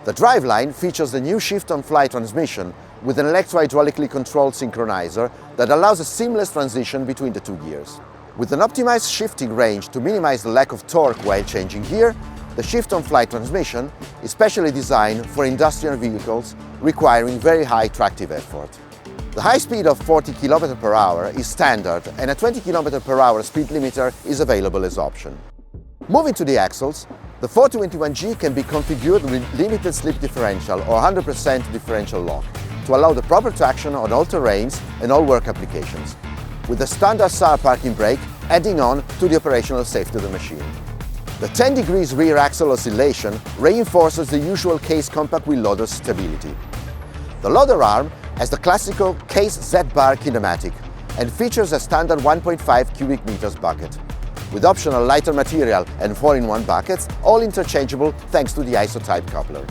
The driveline features the new shift-on-fly transmission with an electro-hydraulically controlled synchronizer that allows a seamless transition between the two gears. With an optimized shifting range to minimize the lack of torque while changing gear, the shift-on-fly transmission is specially designed for industrial vehicles requiring very high tractive effort. The high speed of 40 km per hour is standard and a 20 km per hour speed limiter is available as option. Moving to the axles, the 421G can be configured with limited slip differential or 100% differential lock to allow the proper traction on all terrains and all work applications, with the standard SAR parking brake adding on to the operational safety of the machine. The 10 degrees rear axle oscillation reinforces the usual case compact wheel loader stability. The loader arm has the classical case Z-bar kinematic and features a standard 1.5 cubic meters bucket, with optional lighter material and 4-in-1 buckets, all interchangeable thanks to the isotype coupler.